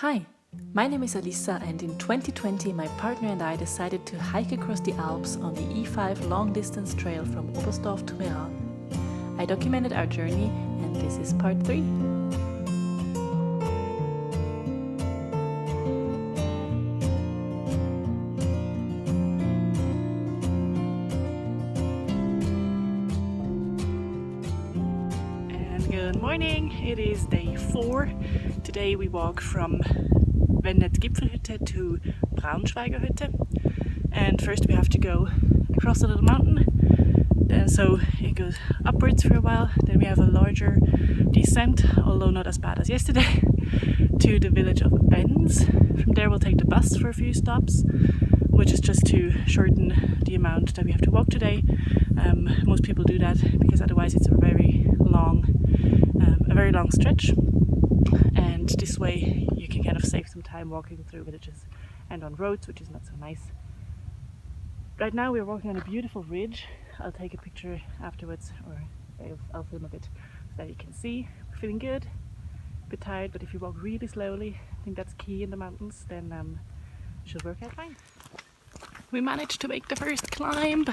Hi, my name is Alissa, and in 2020 my partner and I decided to hike across the Alps on the E5 long-distance trail from Oberstdorf to Meran. I documented our journey, and this is part 3. Good morning, it is day 4. Today we walk from Venet Gipfelhütte to Braunschweigerhütte, and first we have to go across a little mountain, so it goes upwards for a while, then we have a larger descent, although not as bad as yesterday, to the village of Benz. From there we'll take the bus for a few stops, which is just to shorten the amount that we have to walk today. Most people do that because otherwise it's a very long stretch, and this way you can kind of save some time walking through villages and on roads, which is not so nice. Right now we're walking on a beautiful ridge. I'll take a picture afterwards, or I'll film a bit so that you can see. We're feeling good, a bit tired, but if you walk really slowly, I think that's key in the mountains, then it should work out fine. We managed to make the first climb.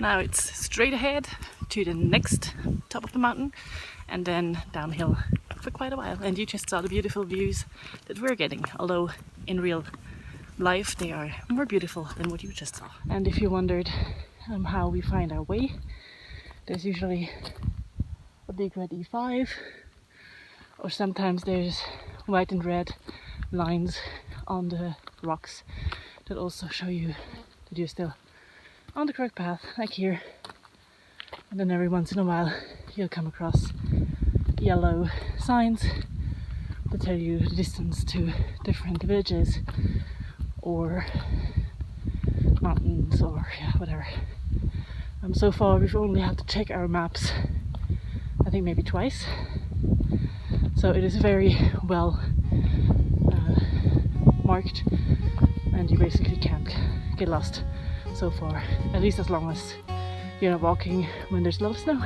Now it's straight ahead to the next top of the mountain and then downhill for quite a while. And you just saw the beautiful views that we're getting, although in real life they are more beautiful than what you just saw. And if you wondered how we find our way, there's usually a big red E5, or sometimes there's white and red lines on the rocks that also show you that you're still on the correct path, like here. And then every once in a while you'll come across yellow signs that tell you the distance to different villages or mountains, or whatever. So far we've only had to check our maps I think maybe twice, so it is very well marked, and you basically can't get lost so far, at least as long as you're not walking when there's a lot of snow.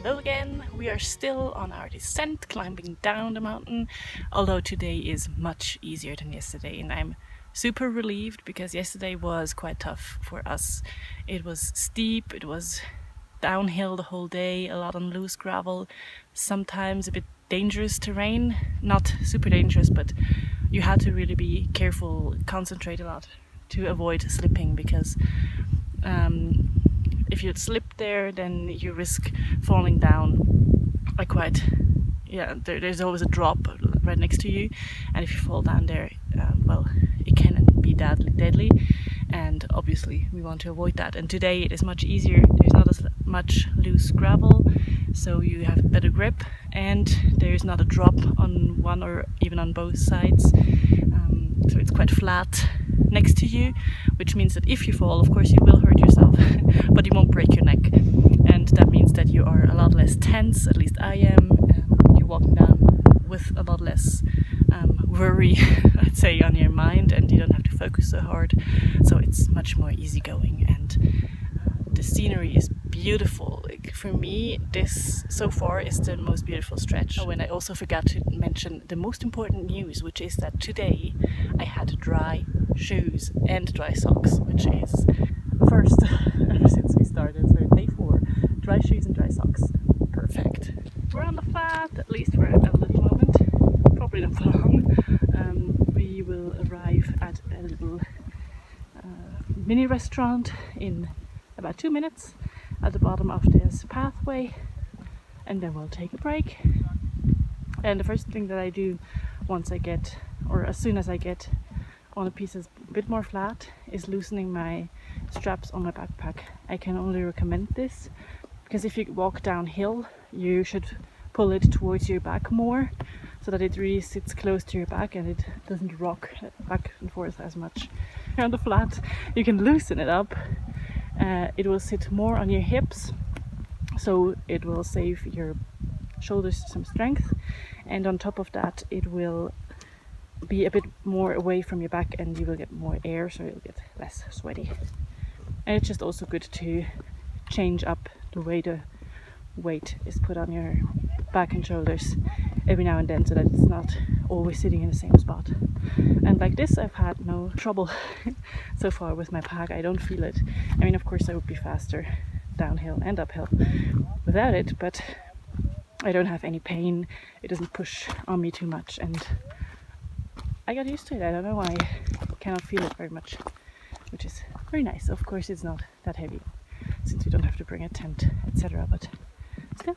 Hello again, we are still on our descent, climbing down the mountain, although today is much easier than yesterday, and I'm super relieved because yesterday was quite tough for us. It was steep, it was downhill the whole day, a lot on loose gravel, sometimes a bit dangerous terrain, not super dangerous, but you had to really be careful, concentrate a lot to avoid slipping, because if you'd slip there, then you risk falling down there's always a drop right next to you, and if you fall down there, it can be deadly, and obviously we want to avoid that. And today it is much easier, there's not as much loose gravel, so you have better grip, and there's not a drop on one or even on both sides, so it's quite flat next to you, which means that if you fall, of course you will hurt yourself, but you won't break your neck, and that means that you are a lot less tense, at least I am. You're walking down with a lot less worry, I'd say, on your mind, and you don't have to focus so hard, so it's much more easygoing, and the scenery is beautiful. Like, for me, this so far is the most beautiful stretch. Oh, and I also forgot to mention the most important news, which is that today I had dry shoes and dry socks, which is first ever since we started, so day 4, dry shoes and dry socks, perfect. We're on the flat, at least for a little moment, probably not for long. We will arrive at a little mini restaurant in about 2 minutes at the bottom of this pathway, and then we'll take a break. And the first thing that I do as soon as I get on a piece that's a bit more flat, is loosening my straps on my backpack. I can only recommend this because if you walk downhill, you should pull it towards your back more so that it really sits close to your back and it doesn't rock back and forth as much. On the flat, you can loosen it up. It will sit more on your hips, so it will save your shoulders some strength, and on top of that it will be a bit more away from your back and you will get more air, so you'll get less sweaty. And it's just also good to change up the way the weight is put on your back and shoulders every now and then so that it's not always sitting in the same spot. And like this, I've had no trouble so far with my pack. I don't feel it. I mean, of course I would be faster downhill and uphill without it, but I don't have any pain. It doesn't push on me too much and I got used to it. I don't know why I cannot feel it very much, which is very nice. Of course it's not that heavy since we don't have to bring a tent, etc., but still.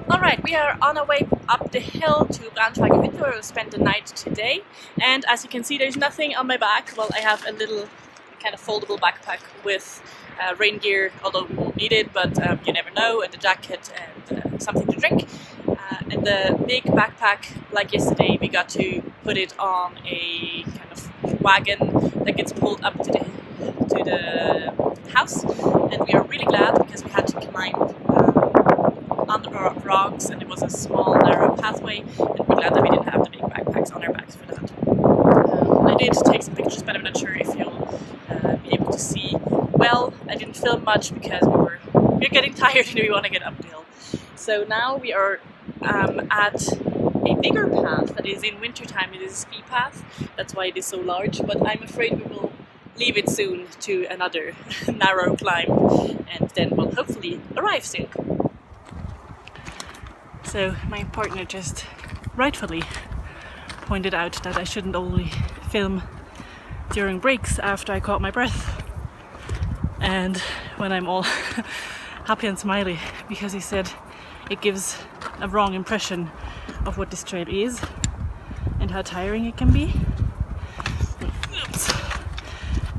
Alright, we are on our way up the hill to Braunschweigerhütte where we'll spend the night today. And as you can see, there's nothing on my back. Well, I have a little kind of foldable backpack with rain gear, although we won't need it, but you never know, and a jacket and something to drink. And the big backpack, like yesterday, we got to put it on a kind of wagon that gets pulled up to the house. And we are really glad because we had to climb on the rocks and it was a small narrow pathway, and we're glad that we didn't have the big backpacks on our backs for that. I did take some pictures, but I'm not sure if you'll be able to see well. I didn't film much because we're getting tired and we want to get up the hill. So now we are at a bigger path that is in wintertime. It is a ski path, that's why it is so large, but I'm afraid we will leave it soon to another narrow climb and then we'll hopefully arrive soon. So my partner just rightfully pointed out that I shouldn't only film during breaks after I caught my breath and when I'm all happy and smiley, because he said it gives a wrong impression of what this trail is and how tiring it can be. Oops.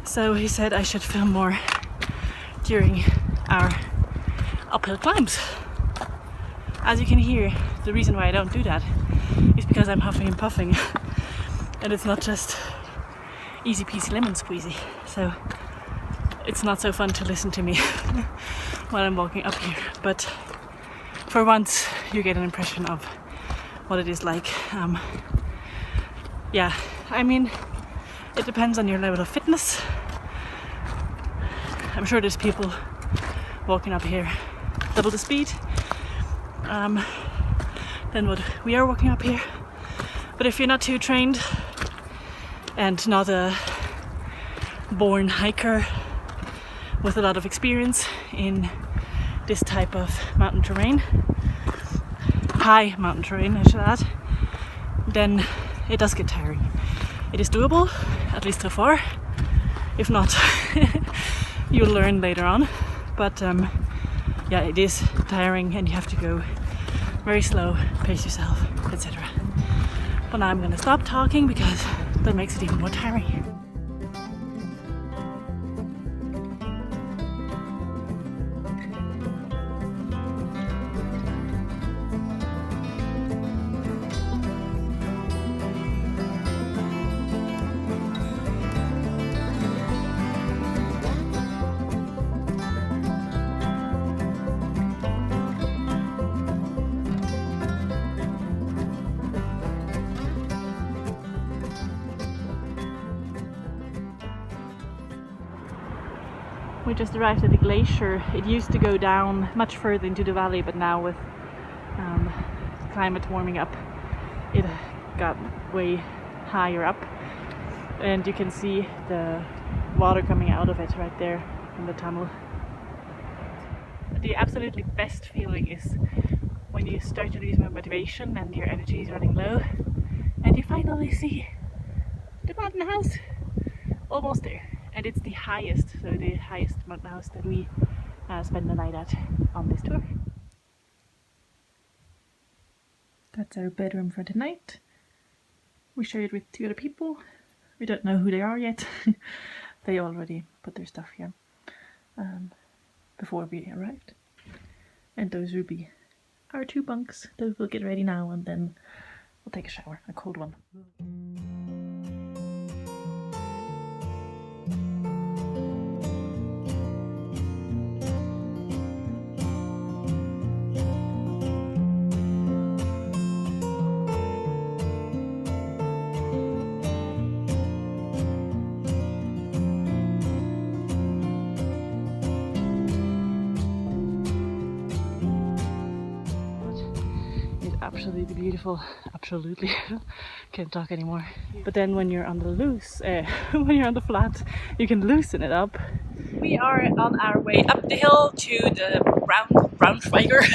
So he said I should film more during our uphill climbs. As you can hear, the reason why I don't do that is because I'm huffing and puffing and it's not just easy peasy lemon squeezy, so it's not so fun to listen to me while I'm walking up here, but for once you get an impression of what it is like. Yeah, I mean, it depends on your level of fitness. I'm sure there's people walking up here double the speed than what we are walking up here, but if you're not too trained and not a born hiker with a lot of experience in this type of mountain terrain, high mountain terrain I should add, then it does get tiring. It is doable, at least so far. If not, you'll learn later on, but yeah, it is tiring and you have to go very slow, pace yourself, etc. But now I'm gonna stop talking because that makes it even more tiring. We just arrived at the glacier. It used to go down much further into the valley, but now with the climate warming up, it got way higher up, and you can see the water coming out of it right there in the tunnel. The absolutely best feeling is when you start to lose motivation and your energy is running low, and you finally see the mountain house almost there. And it's the highest, so the highest mountain house that we spend the night at on this tour. That's our bedroom for tonight. We share it with 2 other people. We don't know who they are yet. They already put their stuff here before we arrived. And those will be our 2 bunks. Those will get ready now, and then we'll take a shower, a cold one. Absolutely beautiful, absolutely. Can't talk anymore. But then when you're on the loose, when you're on the flat, you can loosen it up. We are on our way up the hill to the Braunschweiger